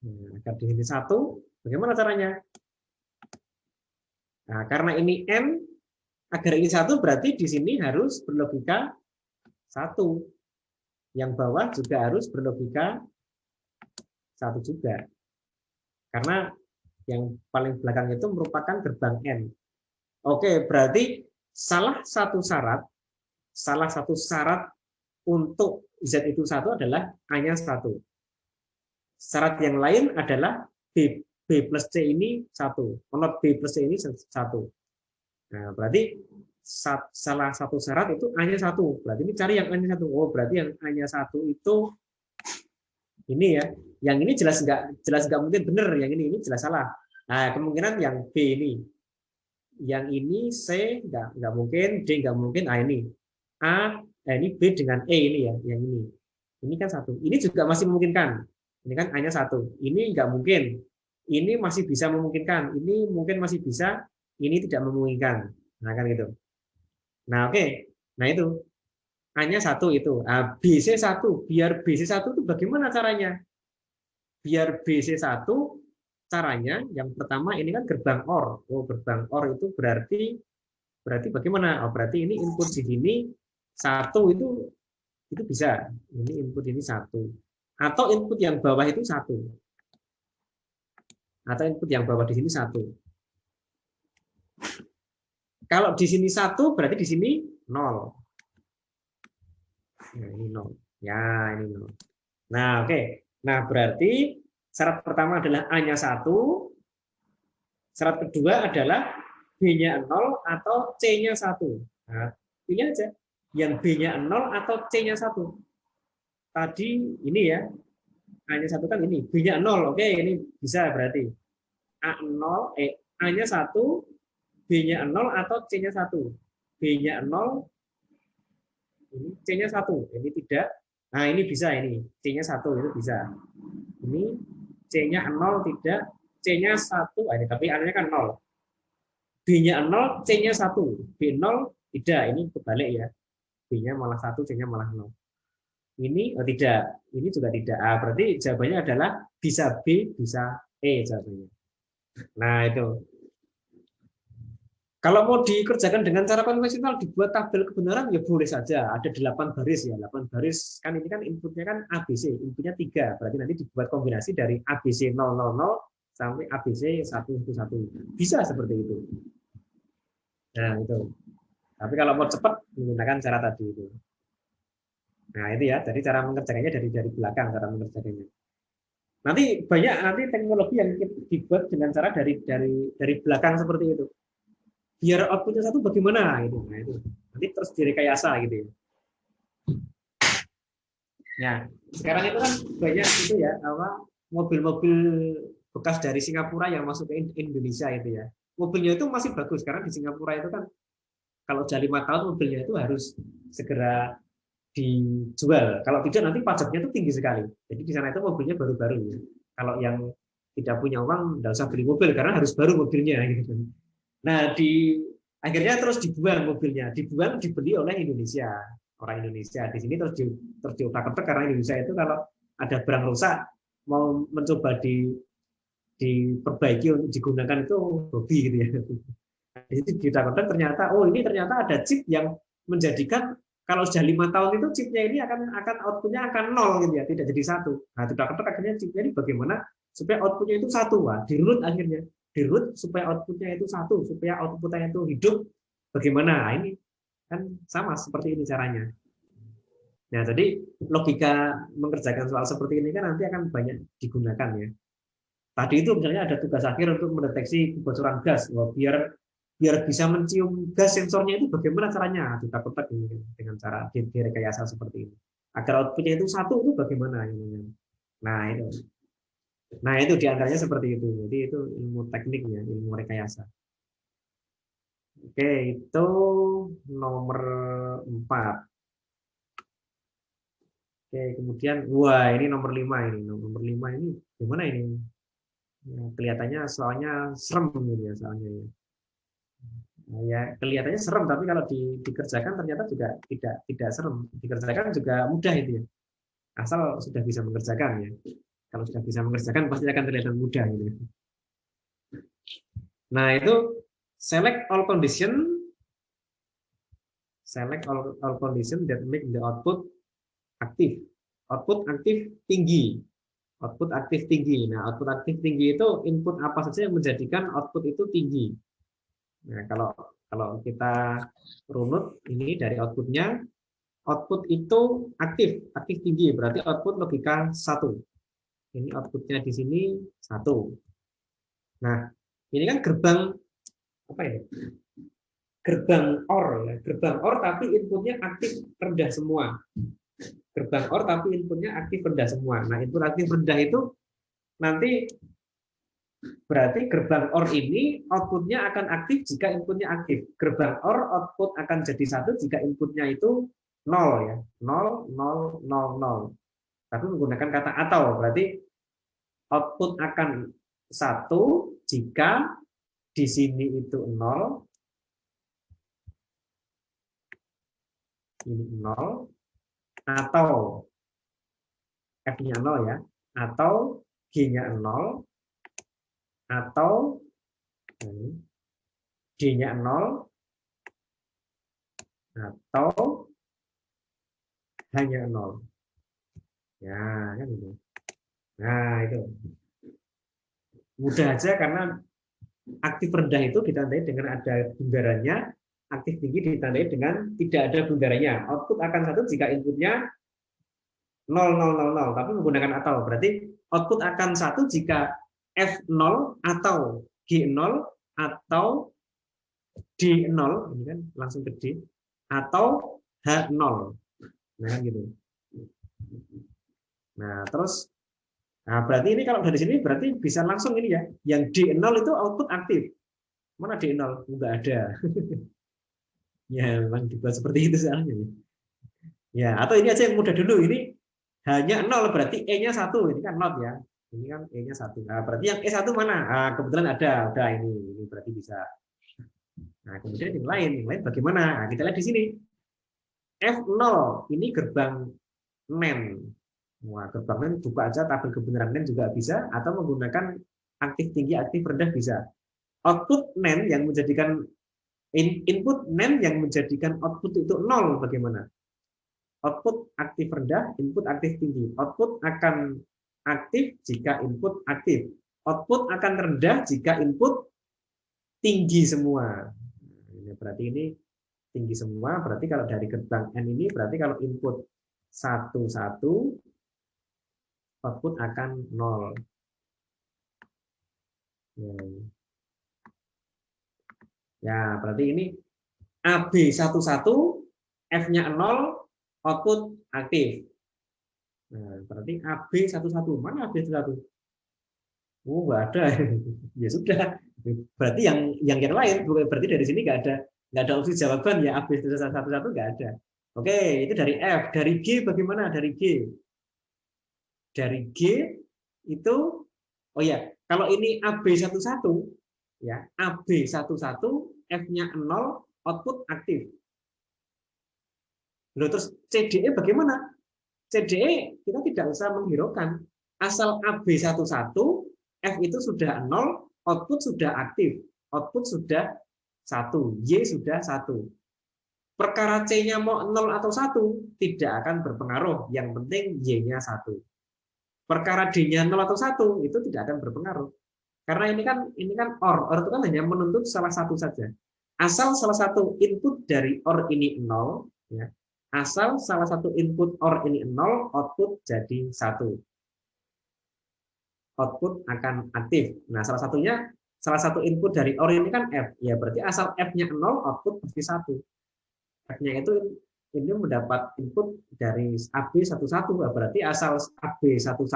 Nah, agar di sini satu, bagaimana caranya? Nah, karena ini n, agar ini satu berarti di sini harus berlogika satu. Yang bawah juga harus berlogika satu juga. Karena yang paling belakang itu merupakan gerbang n. Oke, berarti salah satu syarat untuk Z itu satu adalah A-nya satu. Syarat yang lain adalah B plus C ini satu. Not B plus C ini satu. Nah, berarti salah satu syarat itu A-nya satu. Berarti ini cari yang A-nya satu. Oh, berarti yang A-nya satu itu ini ya. Yang ini jelas nggak mungkin benar. Yang ini jelas salah. Nah, kemungkinan yang B ini. Yang ini C nggak mungkin, D nggak mungkin, A ini. Ini B dengan E ini ya, yang ini. Ini kan satu. Ini juga masih memungkinkan. Ini kan A-nya satu. Ini nggak mungkin. Ini masih bisa memungkinkan. Ini mungkin masih bisa. Ini tidak memungkinkan. Nah, kan gitu. Nah, oke. Nah, itu. A-nya satu itu. Nah, BC satu. Biar BC satu itu bagaimana caranya? Biar BC satu, caranya yang pertama ini kan gerbang OR. Oh, gerbang OR itu berarti bagaimana? Oh, berarti ini input di sini satu itu bisa. Ini input ini satu. Atau input yang bawah itu satu. Atau input yang bawah di sini satu. Kalau di sini satu, berarti di sini nol. Nah, ini nol. Ya, ini nol. Nah, oke. Nah, berarti syarat pertama adalah A-nya satu. Syarat kedua adalah B-nya 0 atau C-nya 1. Nah, pilih aja. Yang B-nya 0 atau C-nya 1. Tadi ini ya, A-nya 1 kan ini. B-nya 0, oke ini bisa berarti. A-nya 1, B-nya 0 atau C-nya 1. B-nya 0, ini C-nya 1. Ini tidak. Nah, ini bisa ini. C-nya 1 itu bisa. Ini C-nya 0 tidak. C-nya 1, ini tapi A-nya kan 0. B-nya 0, C-nya 1. B0 tidak, ini kebalik ya. B-nya malah 1, C-nya malah 0. Ini tidak, ini juga tidak. Berarti jawabannya adalah bisa B, bisa E jawabannya. Nah, itu. Kalau mau dikerjakan dengan cara konvensional, dibuat tabel kebenaran, ya boleh saja. Ada 8 baris ya. 8 baris, kan ini kan inputnya kan ABC. Inputnya 3. Berarti nanti dibuat kombinasi dari ABC 000 sampai ABC 111. Bisa seperti itu. Nah, itu. Tapi kalau mau cepat, menggunakan cara tadi itu. Nah, itu ya. Jadi cara mengerjakannya dari belakang, cara mengerjakannya. Nanti banyak teknologi yang dibuat dengan cara dari belakang seperti itu. Biar outputnya satu bagaimana gitu. Nah, itu. Nanti terus direkayasa gitu ya. Ya, sekarang itu kan banyak itu ya, mobil-mobil bekas dari Singapura yang masuk ke Indonesia itu ya. Mobilnya itu masih bagus karena di Singapura itu kan kalau sudah 5 tahun mobilnya itu harus segera dijual. Kalau tidak nanti pajaknya itu tinggi sekali. Jadi di sana itu mobilnya baru-baru. Kalau yang tidak punya uang tidak usah beli mobil karena harus baru mobilnya gitu. Nah, akhirnya terus dibuang mobilnya, dibeli oleh Indonesia, orang Indonesia. Di sini terus diotak-atik karena Indonesia itu kalau ada barang rusak mau mencoba diperbaiki untuk digunakan itu hobi gitu ya. Jadi diotak-atik ternyata ini ternyata ada chip yang menjadikan kalau sudah 5 tahun itu chipnya ini akan outputnya akan 0 gitu ya, tidak jadi 1. Nah, diotak-atik akhirnya chipnya ini bagaimana supaya outputnya itu 1, di-root akhirnya. Di-root supaya outputnya itu 1, supaya outputnya itu hidup. Bagaimana? Nah, ini kan sama seperti ini caranya. Nah, jadi logika mengerjakan soal seperti ini kan nanti akan banyak digunakan ya. Tadi itu misalnya ada tugas akhir untuk mendeteksi kebocoran gas. Wah, biar biar bisa mencium gas sensornya itu bagaimana caranya? Kita kotak ini dengan cara direkayasa seperti ini. Agar outputnya itu satu itu bagaimana? Nah itu, nah itu diantaranya seperti itu. Jadi itu ilmu tekniknya, ilmu rekayasa. Oke, itu nomor 4. Oke, kemudian wah ini nomor 5 ini. Nomor 5 ini gimana ini? Ya, kelihatannya soalnya serem gitu ya soalnya ya. Nah, ya kelihatannya serem tapi kalau dikerjakan ternyata juga tidak serem. Dikerjakan juga mudah itu ya. Asal sudah bisa mengerjakan ya. Kalau sudah bisa mengerjakan pasti akan terlihat mudah gitu. Nah, itu select all condition that make the output aktif. Output aktif tinggi. Output aktif tinggi. Nah, output aktif tinggi itu input apa saja yang menjadikan output itu tinggi. Nah, kalau kita runut ini dari outputnya, output itu aktif tinggi, berarti output logika 1. Ini outputnya di sini 1. Nah, ini kan gerbang apa ya? Gerbang OR ya, gerbang OR tapi inputnya aktif rendah semua. Gerbang OR tapi inputnya aktif rendah semua. Nah, input aktif rendah itu nanti berarti gerbang OR ini outputnya akan aktif jika inputnya aktif. Gerbang OR output akan jadi 1 jika inputnya itu 0 ya. 0, 0, 0, 0. Tapi menggunakan kata atau, berarti output akan 1 jika di sini itu 0, ini 0, atau F-nya 0 ya, atau G-nya 0, atau D-nya 0, atau hanya 0. Ya, kan gitu. Nah, itu. Mudah aja karena aktif rendah itu ditandai dengan ada bundarannya, aktif tinggi ditandai dengan tidak ada bundarannya. Output akan 1 jika inputnya 0, 0, 0, 0, tapi menggunakan atau. Berarti output akan 1 jika F0 atau G0 atau D0, ini kan langsung ke D, atau H0. Nah, gitu. Nah, terus berarti ini kalau dari sini berarti bisa langsung ini ya. Yang D0 itu output aktif. Mana D0? Enggak ada. Ya, memang dibuat seperti itu soalnya. Ya, atau ini aja yang mudah dulu. Ini hanya 0 berarti E-nya 1. Ini kan not ya. Ini kan E-nya 1. Nah, berarti yang E1 mana? Kebetulan ada. Udah ini berarti bisa. Nah, kemudian yang lain bagaimana? Nah, kita lihat di sini. F0 ini gerbang NAND. Wah, gerbang NAND buka aja tabel kebenaran NAND juga bisa atau menggunakan aktif tinggi, aktif rendah bisa. Output NAND yang menjadikan input NAND yang menjadikan output itu 0 bagaimana? Output aktif rendah, input aktif tinggi. Output akan aktif jika input aktif. Output akan rendah jika input tinggi semua. Berarti ini tinggi semua, berarti kalau dari gerbang N ini berarti kalau input 1, 1, output akan 0. Ya, berarti ini AB11, F-nya 0, output aktif. Nah, berarti AB11. Mana AB11? Oh, nggak ada. Ya sudah. Berarti yang lain, berarti dari sini nggak ada opsi jawaban ya. AB11 nggak ada. Oke, itu dari F. Dari G bagaimana? Dari G. Dari G itu, oh ya, kalau ini AB11, ya, AB11, F-nya 0, output aktif. Loh, terus CDE bagaimana? CDE kita tidak usah menghiraukan. Asal AB11, F itu sudah 0, output sudah aktif. Output sudah 1, Y sudah 1. Perkara C-nya mau 0 atau 1 tidak akan berpengaruh. Yang penting Y-nya 1. Perkara D-nya 0 atau 1 itu tidak akan berpengaruh. Karena ini kan OR. OR itu kan hanya menuntut salah satu saja. Asal salah satu input dari OR ini 0, ya, Asal salah satu input OR ini 0, output jadi 1. Output akan aktif. Nah, salah satu input dari OR ini kan F. Ya, berarti asal F-nya 0, output pasti 1. F-nya itu ini mendapat input dari AB11. Berarti asal AB11,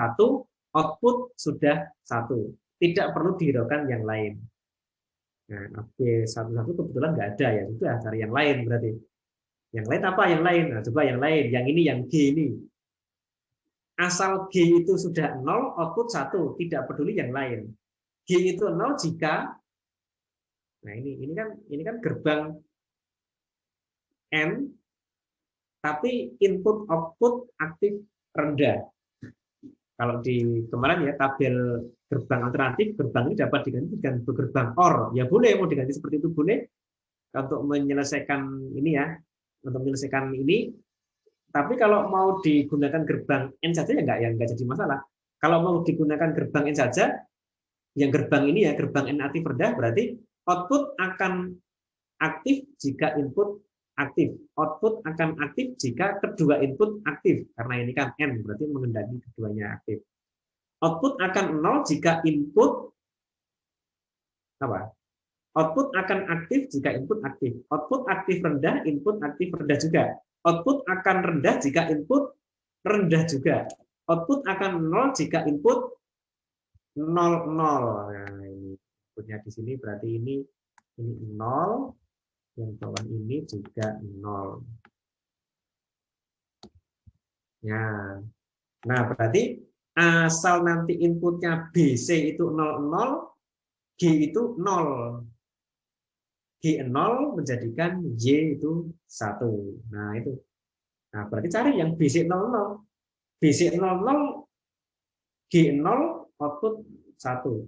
output sudah 1. Tidak perlu dihiraukan yang lain. Nah, AB11 kebetulan nggak ada ya, sudah cari yang lain berarti. Yang lain apa? Yang lain. Nah, coba yang lain. Yang ini, yang G ini. Asal G itu sudah 0, output 1. Tidak peduli yang lain. G itu 0 jika, nah ini kan gerbang N, tapi input output aktif rendah. Kalau di kemarin ya tabel gerbang alternatif, gerbang ini dapat diganti dengan gerbang OR. Ya boleh, mau diganti seperti itu boleh. Untuk menyelesaikan ini ya, untuk menyelesaikan ini. Tapi kalau mau digunakan gerbang N saja ya nggak jadi masalah. Kalau mau digunakan gerbang N saja, yang gerbang ini ya gerbang N aktif rendah berarti output akan aktif jika input aktif. Output akan aktif jika kedua input aktif. Karena ini kan N, berarti mengendaki keduanya aktif. Output akan 0 jika input apa? Output akan aktif jika input aktif. Output aktif rendah, input aktif rendah juga. Output akan rendah jika input rendah juga. Output akan 0 jika input 0, 0. Nah, ini inputnya di sini berarti ini 0. Yang bawah ini juga 0. Ya. Nah, berarti asal nanti inputnya BC itu 0, 0, G itu 0. G0 menjadikan Y itu 1. Nah, itu. Nah, berarti cari yang BC 00. BC 00, G0, output 1.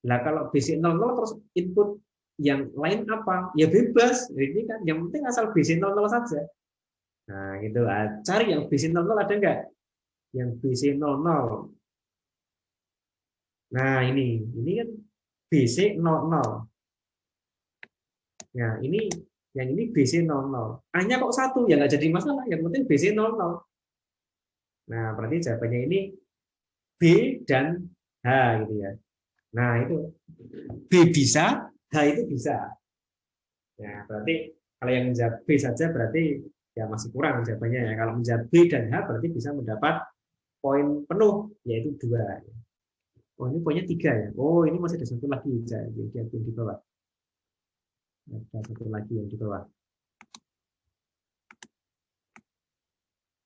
Nah, kalau BC 00 terus input yang lain apa? Ya bebas. Ini kan yang penting asal BC 00 saja. Nah, gitu. Cari yang BC 00 ada enggak? Yang BC 00. Nah, ini kan BC 00. Nah, yang ini BC 00. A-nya kok 1? Ya nggak jadi masalah. Yang penting BC 00. Nah, berarti jawabannya ini B dan H gitu ya. Nah, itu B bisa, H itu bisa. Ya, berarti kalau yang menjawab B saja berarti ya masih kurang jawabannya ya. Kalau menjawab B dan H berarti bisa mendapat poin penuh, yaitu 2. Oh, ini poinnya 3 ya. Oh, ini masih ada satu lagi yang di bawah. Ada satu lagi yang di bawah.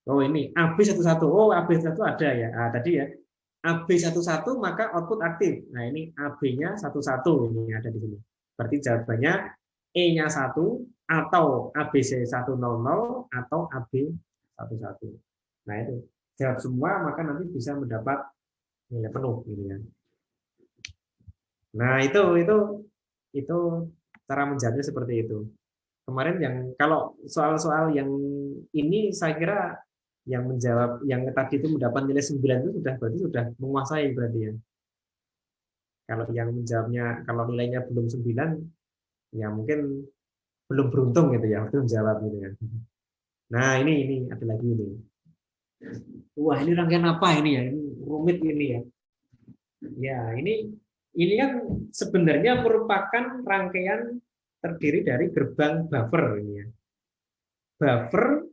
Oh, ini AB11. Oh, AB11 ada ya. Nah, tadi ya. AB11 maka output aktif. Nah, ini AB-nya 11 ini ada di sini. Berarti jawabannya E-nya 1 atau ABC100 atau AB11. Nah, itu. Jawab semua maka nanti bisa mendapat nilai penuh gitu ya. Nah, itu cara menjawabnya seperti itu. Kemarin yang kalau soal-soal yang ini saya kira yang menjawab yang tadi itu mendapat nilai 9 itu berarti sudah menguasai berarti ya. Kalau yang menjawabnya kalau nilainya belum 9 ya mungkin belum beruntung gitu ya waktu menjawab gitu ya. Nah, ini ada lagi ini. Wah, ini rangkaian apa ini ya? Ini rumit ini ya. Ya, ini kan sebenarnya merupakan rangkaian terdiri dari gerbang buffer ini ya. Buffer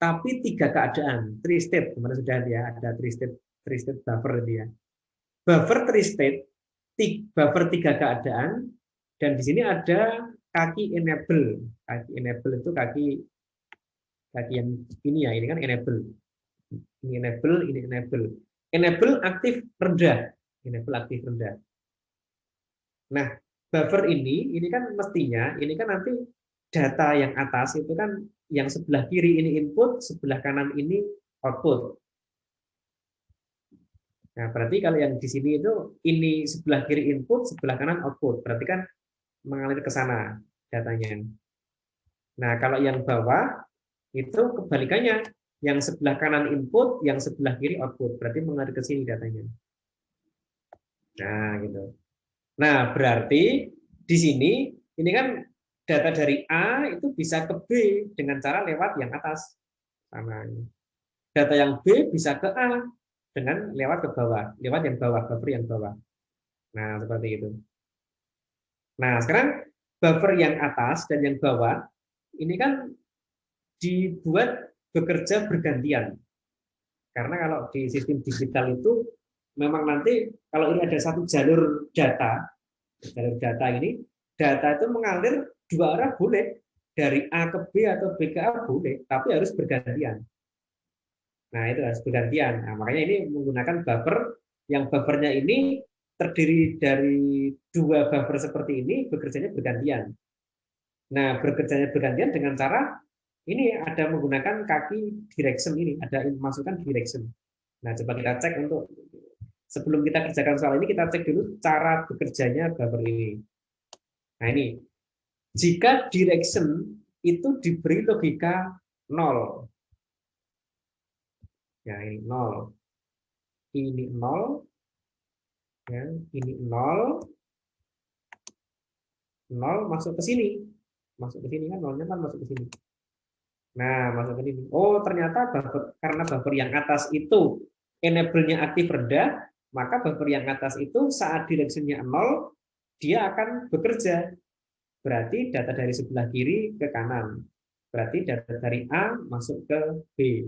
tapi 3 keadaan, 3 state, kemarin sudah ya ada 3 state buffer ini ya. Buffer 3 state, buffer 3 keadaan, dan di sini ada kaki enable. Kaki enable itu kaki yang ini ya, ini kan enable. Ini enable, ini enable. Enable aktif rendah. Enable aktif rendah. Nah, buffer ini kan mestinya, ini kan nanti data yang atas itu kan yang sebelah kiri ini input, sebelah kanan ini output. Nah, berarti kalau yang di sini itu ini sebelah kiri input, sebelah kanan output. Berarti kan mengalir ke sana datanya. Nah, kalau yang bawah itu kebalikannya. Yang sebelah kanan input, yang sebelah kiri output. Berarti mengalir ke sini datanya. Nah, gitu. Nah, berarti di sini ini kan data dari A itu bisa ke B dengan cara lewat yang atas sana. Data yang B bisa ke A dengan lewat ke bawah, lewat yang bawah, buffer yang bawah. Nah, seperti itu. Nah, sekarang buffer yang atas dan yang bawah ini kan dibuat bekerja bergantian. Karena kalau di sistem digital itu memang nanti kalau ini ada satu jalur data ini, data itu mengalir dua arah boleh, dari A ke B atau B ke A boleh, tapi harus bergantian. Nah, itu harus bergantian. Nah, makanya ini menggunakan buffer, yang buffernya ini terdiri dari dua buffer seperti ini, bekerjanya bergantian. Nah, bekerjanya bergantian dengan cara ini ada menggunakan kaki direction ini, ada masukkan direction. Nah, coba kita cek untuk sebelum kita kerjakan soal ini, kita cek dulu cara bekerjanya buffer ini. Nah, ini jika direction itu diberi logika 0. Ya, ini 0. Ini 0. Ya, ini 0. 0 masuk ke sini. Masuk ke sini kan, 0-nya kan masuk ke sini. Nah, masuk ke sini. Oh, ternyata karena buffer yang atas itu enable-nya aktif rendah, maka buffer yang atas itu saat direction-nya 0, dia akan bekerja. Berarti data dari sebelah kiri ke kanan. Berarti data dari A masuk ke B.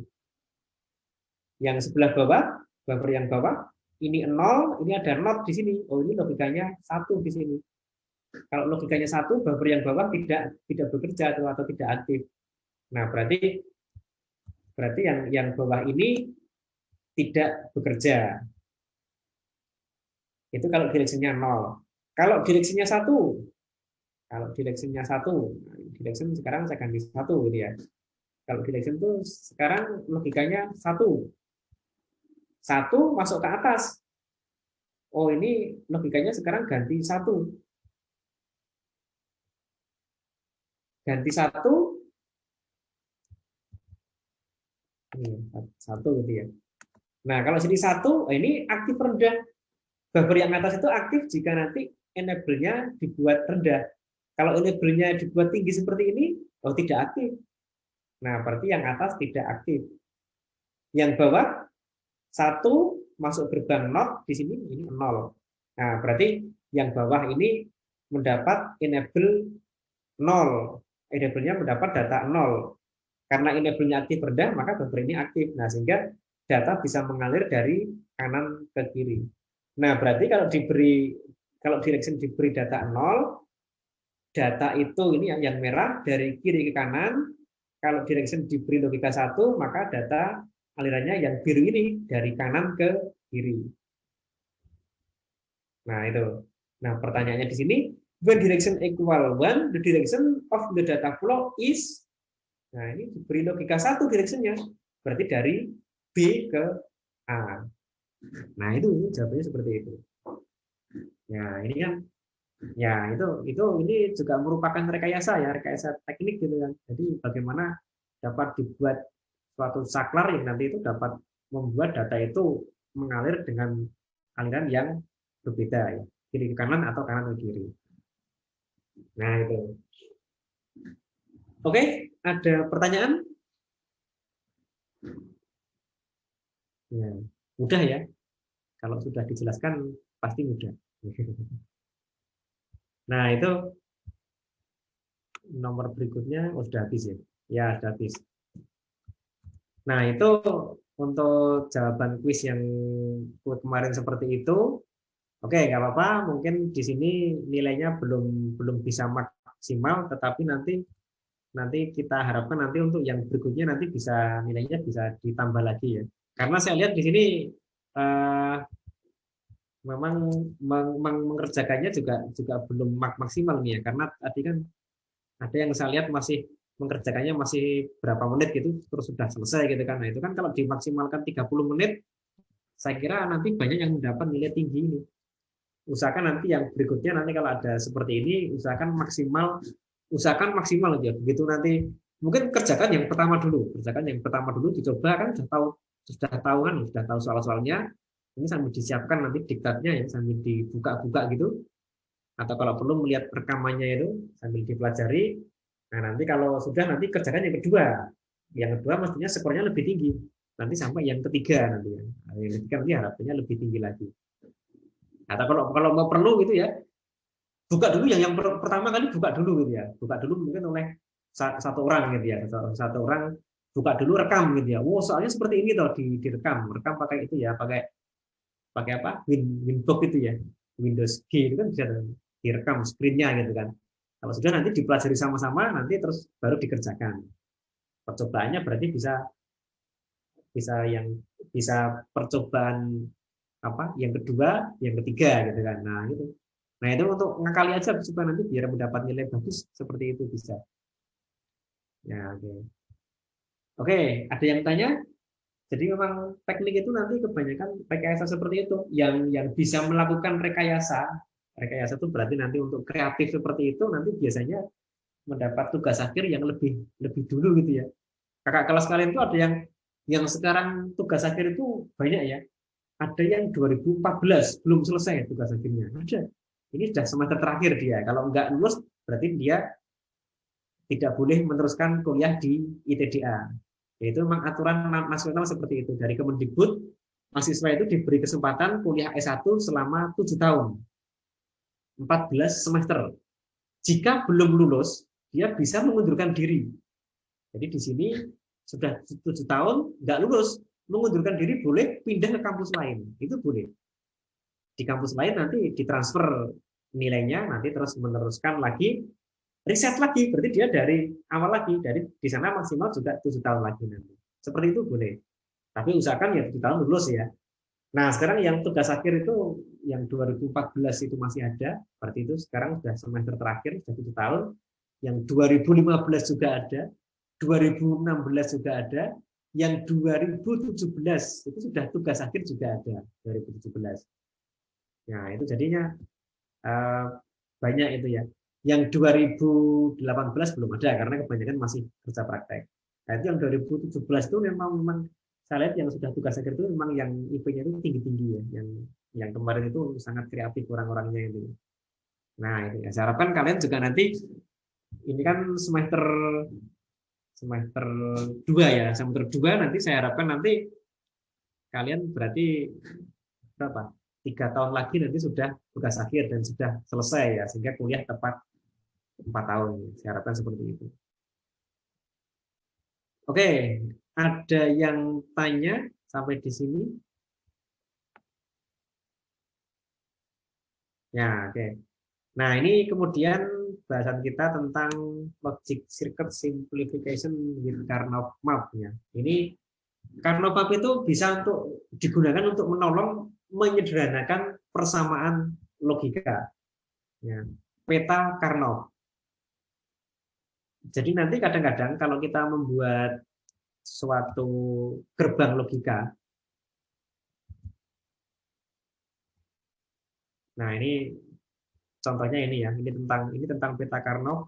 Yang sebelah bawah, buffer yang bawah, ini 0, ini ada not di sini. Oh, ini logikanya 1 di sini. Kalau logikanya 1, buffer yang bawah tidak bekerja atau tidak aktif. Nah, berarti yang bawah ini tidak bekerja. Itu kalau direction-nya 0. Kalau direction-nya 1, direction sekarang saya ganti 1 gitu ya. Kalau direction itu sekarang logikanya 1. 1 masuk ke atas. Oh, ini logikanya sekarang ganti 1. Ganti 1. Ini 1 gitu ya. Nah, kalau sini 1, ini aktif rendah. Buffer yang atas itu aktif jika nanti enable-nya dibuat rendah. Kalau enable-nya dibuat tinggi seperti ini, oh tidak aktif. Nah, berarti yang atas tidak aktif. Yang bawah 1 masuk gerbang not di sini ini 0. Nah, berarti yang bawah ini mendapat enable 0. Enable-nya mendapat data 0. Karena enable-nya aktif rendah, maka buffer ini aktif. Nah, sehingga data bisa mengalir dari kanan ke kiri. Nah, berarti kalau direction diberi data 0, data itu ini yang merah dari kiri ke kanan. Kalau direction diberi logika 1, maka data alirannya yang biru ini dari kanan ke kiri. Nah, itu. Nah, pertanyaannya di sini, when direction equal 1, the direction of the data flow is. Nah, ini diberi logika 1 directionnya. Berarti dari B ke A. Nah, itu jawabannya seperti itu. Ya, ini kan ya ini juga merupakan rekayasa teknik gitu kan. Jadi bagaimana dapat dibuat suatu saklar yang nanti itu dapat membuat data itu mengalir dengan aliran yang berbeda ya, kiri ke kanan atau kanan ke kiri. Nah, itu. Oke, ada pertanyaan? Ya, mudah ya. Kalau sudah dijelaskan pasti mudah. Nah, itu nomor berikutnya sudah habis ya. Ya, sudah habis. Nah, itu untuk jawaban kuis yang kemarin seperti itu. Oke, nggak apa-apa. Mungkin di sini nilainya belum bisa maksimal, tetapi nanti kita harapkan nanti untuk yang berikutnya nanti nilainya bisa ditambah lagi ya. Karena saya lihat di sini memang mengerjakannya juga belum maksimal nih ya. Karena tadi kan ada yang saya lihat masih mengerjakannya masih berapa menit gitu terus sudah selesai gitu kan. Nah, itu kan kalau dimaksimalkan 30 menit saya kira nanti banyak yang mendapat nilai tinggi ini. Usahakan nanti yang berikutnya nanti kalau ada seperti ini usahakan maksimal aja. Begitu nanti mungkin kerjakan yang pertama dulu, dicoba kan sudah tahu soal-soalnya. Ini sambil disiapkan nanti diktatnya ya, sambil dibuka-buka gitu. Atau kalau perlu melihat rekamannya itu sambil dipelajari. Nah, nanti kalau sudah nanti kerjakan yang kedua. Yang kedua mestinya skornya lebih tinggi. Nanti sampai yang ketiga nanti ya. Nah, yang ketiga nanti harapannya lebih tinggi lagi. Atau kalau mau perlu gitu ya, buka dulu yang pertama kali buka dulu gitu ya. Buka dulu mungkin oleh satu orang gitu ya. Satu orang buka dulu rekam gitu ya. Oh, soalnya seperti ini toh direkam. Rekam pakai itu ya, pakai pakai apa? Winbox itu ya. Windows G itu kan bisa direkam screen-nya gitu kan. Kalau sudah nanti dipelajari sama-sama, nanti terus baru dikerjakan. Percobaannya berarti bisa bisa yang bisa percobaan apa? Yang kedua, yang ketiga gitu kan. Nah, gitu. Nah, itu untuk ngakali aja supaya nanti biar mendapat nilai bagus seperti itu bisa. Ya, oke. Oke, ada yang tanya? Jadi memang teknik itu nanti kebanyakan rekayasa seperti itu. Yang bisa melakukan rekayasa, rekayasa itu berarti nanti untuk kreatif seperti itu nanti biasanya mendapat tugas akhir yang lebih lebih dulu gitu ya. Kakak kelas kalian itu ada yang sekarang tugas akhir itu banyak ya. Ada yang 2014 belum selesai tugas akhirnya. Ada. Ini sudah semester terakhir dia. Kalau nggak lulus berarti dia tidak boleh meneruskan kuliah di ITDA. Yaitu memang aturan nasional seperti itu. Dari Kemendikbud, mahasiswa itu diberi kesempatan kuliah S1 selama 7 tahun, 14 semester. Jika belum lulus, dia bisa mengundurkan diri. Jadi di sini sudah 7 tahun, nggak lulus, mengundurkan diri boleh pindah ke kampus lain. Itu boleh. Di kampus lain nanti ditransfer nilainya, nanti terus meneruskan lagi riset lagi, berarti dia dari awal lagi, dari di sana maksimal juga 7 tahun lagi nanti. Seperti itu boleh. Tapi usahakan ya 7 tahun lulus ya. Nah, sekarang yang tugas akhir itu yang 2014 itu masih ada, berarti itu sekarang sudah semester terakhir, sudah 7 tahun. Yang 2015 juga ada, 2016 juga ada, yang 2017 itu sudah tugas akhir juga ada, 2017. Nah, itu jadinya uh, banyak itu ya. Yang 2018 belum ada karena kebanyakan masih kerja praktek. Nah, itu yang 2017 itu memang saya lihat yang sudah tugas akhir itu memang yang IP-nya itu tinggi-tinggi ya. Yang kemarin itu sangat kreatif orang-orangnya itu. Nah, itu ya. Saya harapkan kalian juga nanti ini kan semester semester 2 ya. Semester 2 nanti saya harapkan nanti kalian berarti berapa? 3 tahun lagi nanti sudah tugas akhir dan sudah selesai ya sehingga kuliah tepat 4 tahun. Saya harapkan seperti itu. Oke, ada yang tanya sampai di sini? Ya, oke. Nah, ini kemudian bahasan kita tentang logic circuit simplification with Karnaugh map ya. Ini Karnaugh map itu bisa untuk digunakan untuk menolong menyederhanakan persamaan logika. Ya. Peta Karnaugh. Jadi nanti kadang-kadang kalau kita membuat suatu gerbang logika, nah ini contohnya ini ya, ini tentang peta Karnaugh